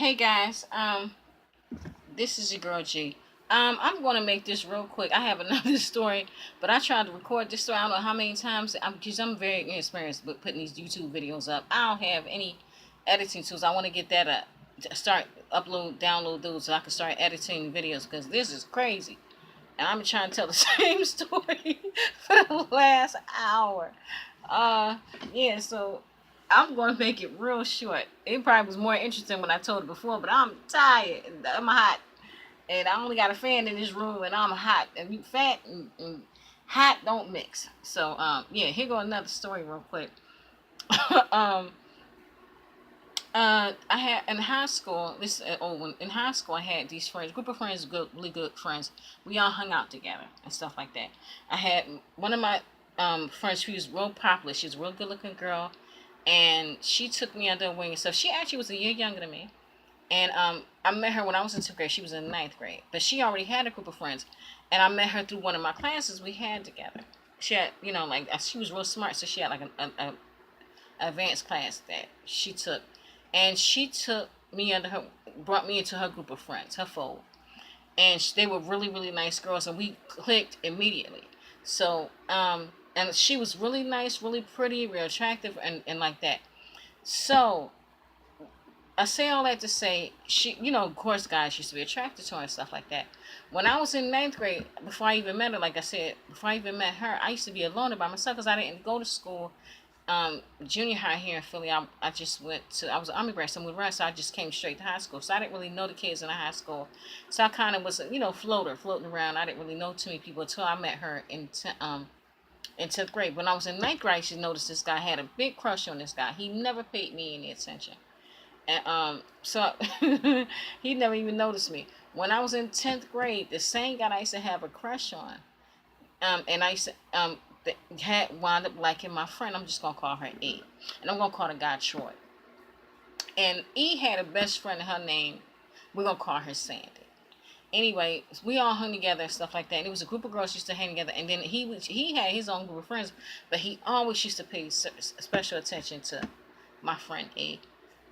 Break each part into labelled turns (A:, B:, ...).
A: Hey guys, this is your girl G. I'm gonna make this real quick. I have another story, but I tried to record this story. I don't know how many times. Because I'm very inexperienced with putting these YouTube videos up. I don't have any editing tools. I want to get that start download those so I can start editing videos because this is crazy. And I'm trying to tell the same story for the last hour. Uh, yeah, so I'm going to make it real short. It probably was more interesting when I told it before, but I'm tired. And I'm hot. And I only got a fan in this room, and I'm hot. And you fat and hot don't mix. So, yeah, here go another story real quick. um, I had in high school. This is an old one. In high school, I had these friends, group of friends, really good friends. We all hung out together and stuff like that. I had one of my friends who was real popular. She was a real good looking girl, and she took me under her wing and stuff. She actually was a year younger than me, and I met her when I was in 10th grade. She was in ninth grade, but she already had a group of friends, and I met her through one of my classes we had together. She had, like she was real smart, so she had like a advanced class that she took, and she took me under her, brought me into her group of friends, her fold, and they were really really nice girls, and we clicked immediately. So and she was really nice, really pretty, real attractive, and like that. So I say all that to say, she, of course, guys used to be attracted to her and stuff like that. When I was in ninth grade, before I even met her, like I said, before I even met her, I used to be alone by myself because I didn't go to school. Junior high here in Philly, I just went to, I was an Army brat, so so I just came straight to high school. So I didn't really know the kids in the high school. So I kind of was, floating around. I didn't really know too many people until I met her in 10th grade. When I was in ninth grade, I should notice this guy had a big crush on this guy. He never paid me any attention. And so he never even noticed me. When I was in 10th grade, the same guy I used to have a crush on, and I used to, had wound up liking my friend. I'm just gonna call her E, and I'm gonna call the guy Troy. And E had a best friend. Her name, we're gonna call her Sandy. Anyway, we all hung together and stuff like that. And it was a group of girls used to hang together. And then he had his own group of friends, but he always used to pay special attention to my friend E.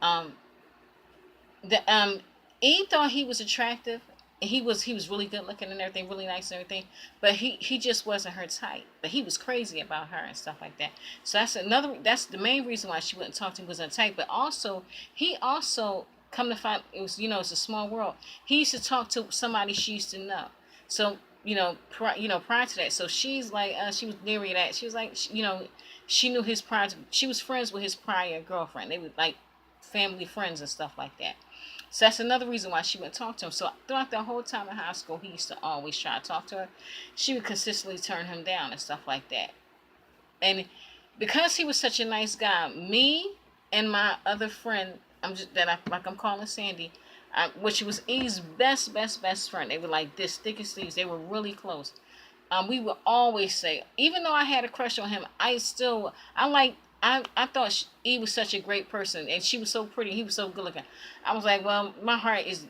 A: Um, the E thought he was attractive. He was really good looking and everything, really nice and everything, but he just wasn't her type. But he was crazy about her and stuff like that. So that's the main reason why she wouldn't talk to him, was her type. But also he also, come to find, it was, it's a small world. He used to talk to somebody she used to know. So prior to that, so she's like, she was leery of that. She was like, she knew his prior. She was friends with his prior girlfriend. They were like family friends and stuff like that. So that's another reason why she wouldn't talk to him. So throughout the whole time in high school, he used to always try to talk to her. She would consistently turn him down and stuff like that. And because he was such a nice guy, me and my other friend, I'm calling Sandy, which was E's best friend. They were like this thick as thieves. They were really close. We would always say, even though I had a crush on him, I thought he was such a great person, and she was so pretty. He was so good looking. I was like, well, my heart is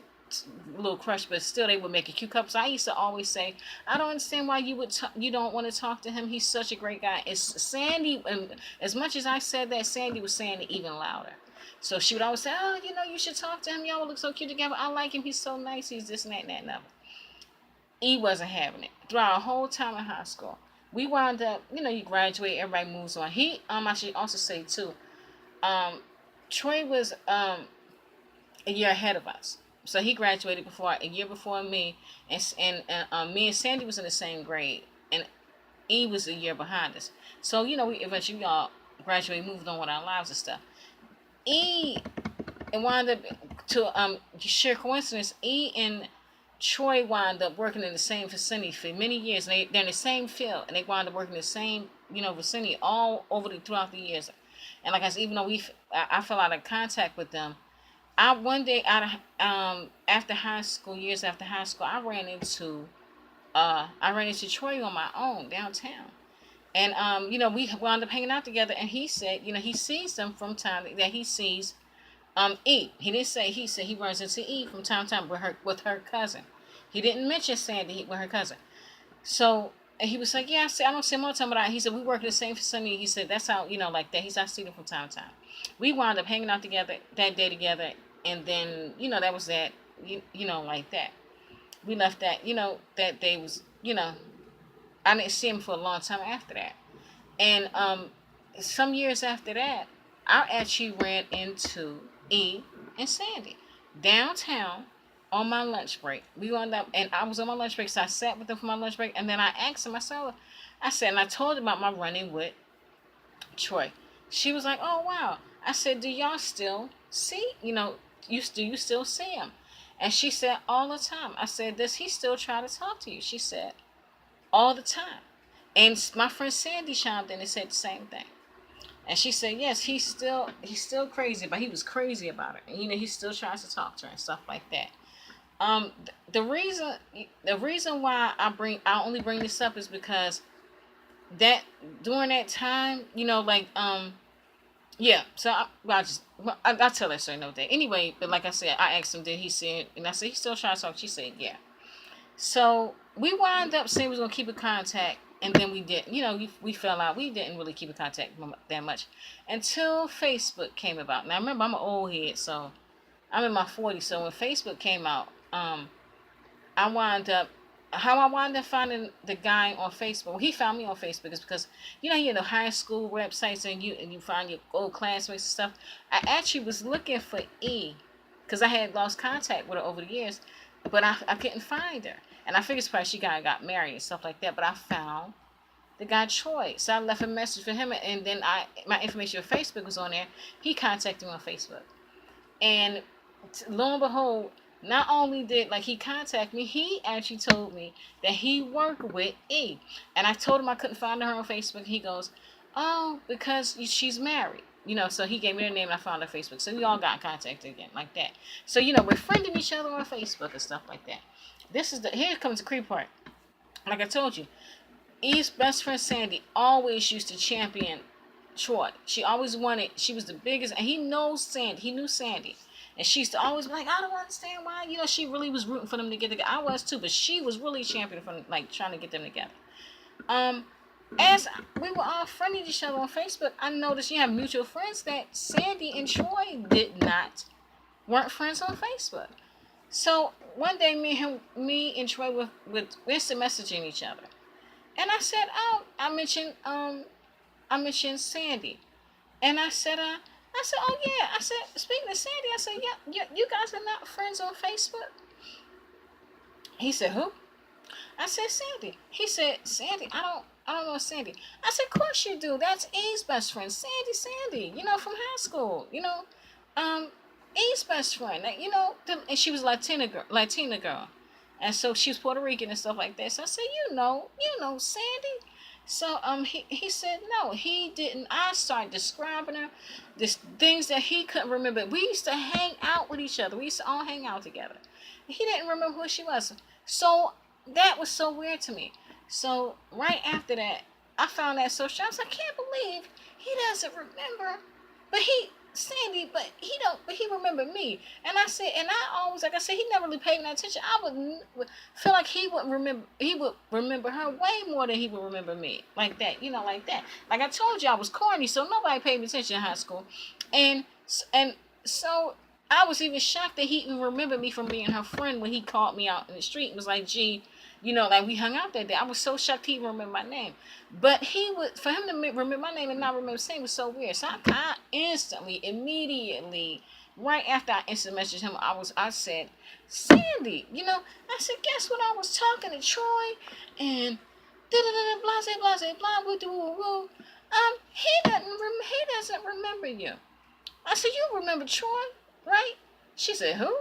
A: a little crushed, but still, they would make a cute couple. So I used to always say, I don't understand why you don't want to talk to him. He's such a great guy. It's Sandy, and as much as I said that, Sandy was saying it even louder. So she would always say, oh, you should talk to him. Y'all would look so cute together. I like him. He's so nice. He's this and that and that and other. He wasn't having it throughout our whole time in high school. We wound up, you graduate, everybody moves on. I should also say too, um, Troy was a year ahead of us, so he graduated a year before me, and me and Sandy was in the same grade, and he was a year behind us. So we eventually all graduated, moved on with our lives and stuff. E and wound up to sheer coincidence. E and Troy wound up working in the same vicinity for many years. And they're in the same field, and they wound up working in the same, vicinity all over throughout the years. And like I said, even though I fell out of contact with them, I one day after high school, years after high school, I ran into Troy on my own downtown. And we wound up hanging out together. And he said, he sees them from time that he sees E. He didn't say, he said he runs into E from time to time with her cousin. He didn't mention Sandy with her cousin. So and he was like, yeah, I don't see him all the time, but he said we work in the same facility. He said that's how, like that. He said I see them from time to time. We wound up hanging out together that day together. And then, that was that, like that. We left that, that day was, I didn't see him for a long time after that. And some years after that, I actually ran into E and Sandy downtown on my lunch break. We wound up, and I was on my lunch break, so I sat with them for my lunch break, and then I asked them, I said, and I told them about my running with Troy. She was like, "Oh wow." I said, "Do y'all still see? Do you still see him?" And she said, "All the time." I said, "Does he still try to talk to you?" She said, "All the time." And my friend Sandy chimed in and said the same thing. And she said, "Yes, he's still crazy, but he was crazy about it. And he still tries to talk to her and stuff like that." The reason why I only bring this up is because that during that time, yeah. So I'll tell that story no day. Anyway, but like I said, I asked him, did he see it? And I said, he still trying to talk. She said, yeah. So we wound up saying we was gonna keep in contact, and then we didn't. We fell out. We didn't really keep in contact that much until Facebook came about. Now remember, I'm an old head, so I'm in my 40s. So when Facebook came out, I wound up how I wound up finding the guy on Facebook. Well, he found me on Facebook is because you know high school websites and you find your old classmates and stuff. I actually was looking for E because I had lost contact with her over the years, but I couldn't find her. And I figured probably she got married and stuff like that. But I found the guy Troy, so I left a message for him, and then my information on Facebook was on there. He contacted me on Facebook, and lo and behold, not only did he contact me, he actually told me that he worked with E. And I told him I couldn't find her on Facebook. He goes, "Oh, because she's married." So he gave me her name and I found her Facebook. So we all got contacted again like that. So we're friending each other on Facebook and stuff like that. Here comes the creep part. Like I told you, Eve's best friend Sandy always used to champion Troy. She always wanted. She was the biggest, and he knows Sandy. He knew Sandy, and she used to always be like, "I don't understand why." She really was rooting for them to get together. I was too, but she was really championing for them, trying to get them together. As we were all friending each other on Facebook, I noticed you have mutual friends that Sandy and Troy weren't friends on Facebook. So one day, me and Troy were instant messaging each other, and I said, "Oh," I mentioned Sandy, and I said, "Oh yeah," I said, "Speaking of Sandy," I said, "Yeah, you guys are not friends on Facebook." He said, "Who?" I said, "Sandy." He said, "Sandy, I don't know Sandy." I said, "Of course you do. That's E's best friend, Sandy. From high school. Um, E's best friend. And she was Latina girl, and so she was Puerto Rican and stuff like that." So I said, you know Sandy." So he said no, he didn't. I started describing her, this things that he couldn't remember. We used to hang out with each other. We used to all hang out together. He didn't remember who she was. So that was so weird to me. So right after that, I found that so strange. I was like, I can't believe he doesn't remember. But Sandy, but he remembered me. And I said, and I always, like I said, he never really paid me attention. I would feel like he would remember her way more than he would remember me. Like that, like that. Like I told you, I was corny, so nobody paid me attention in high school. And, and so I was even shocked that he even remembered me from being her friend when he called me out in the street and was like, "Gee, like we hung out that day." I was so shocked he even remembered my name. But for him to remember my name and not remember saying was so weird. So I instantly, immediately, right after I instant messaged him, I said, "Sandy, I said, guess what? I was talking to Troy and da da da blase blase blah woo woo woo. He doesn't remember you." I said, "You remember Troy, right?" She said, "Who?"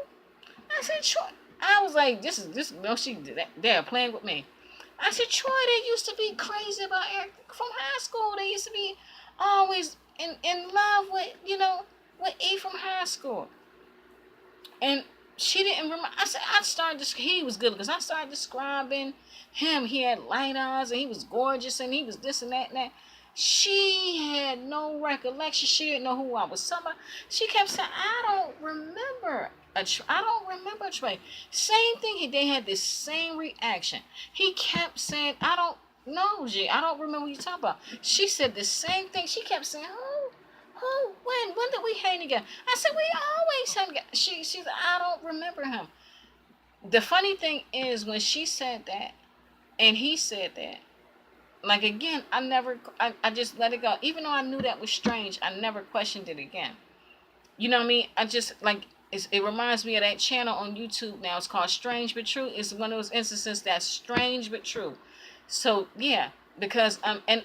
A: I said, "Troy." I was like, this. No, they're playing with me. I said, "Troy, they used to be crazy about Eric from high school. They used to be always in love with E from high school." And she didn't remember. I said, he was good because I started describing him. He had light eyes and he was gorgeous and he was this and that and that. She had no recollection. She didn't know who I was talking about. She kept saying, "I don't remember. I don't remember Trey." Same thing. They had this same reaction. He kept saying, "I don't know, G. I don't remember what you talking about." She said the same thing. She kept saying, "Who? Who? When? When did we hang together? I said, we always hang together. She said, I don't remember him. The funny thing is, when she said that, and he said that, like again, I just let it go. Even though I knew that was strange, I never questioned it again. You know what I mean? I just like it reminds me of that channel on YouTube now. It's called Strange but True. It's one of those instances that's strange but true. So yeah, because and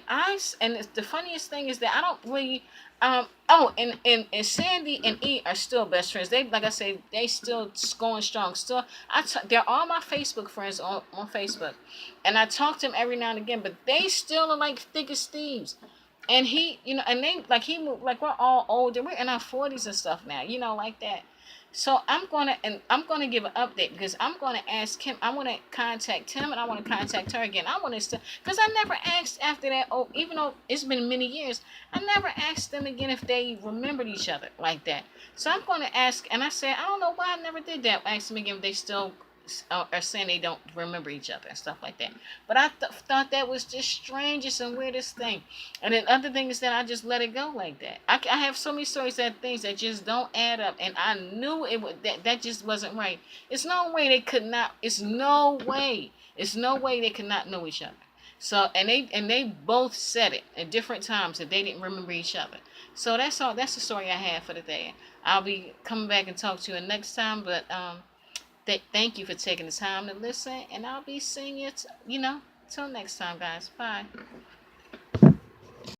A: the funniest thing is that I don't really and Sandy and E are still best friends. They, like I say, they still going strong. Still, they're all my Facebook friends on Facebook, and I talk to them every now and again. But they still are like thick as thieves. And he, and they like he moved, like we're all older. We're in our 40s and stuff now, like that. So I'm gonna give an update because I'm gonna ask him. I want to contact him and I want to contact her again. I want to because I never asked after that. Oh, even though it's been many years, I never asked them again if they remembered each other like that. So I'm gonna ask, and I said I don't know why I never did that. Ask them again if they still are saying they don't remember each other and stuff like that. But I thought that was just strangest and weirdest thing. And then other thing is that I just let it go like that. I have so many stories that things that just don't add up, and I knew it would that just wasn't right. It's no way they could not. It's no way. It's no way they could not know each other. So and they both said it at different times that they didn't remember each other. So that's all. That's the story I have for the day. I'll be coming back and talk to you next time. But thank you for taking the time to listen, and I'll be seeing you. Till next time, guys. Bye.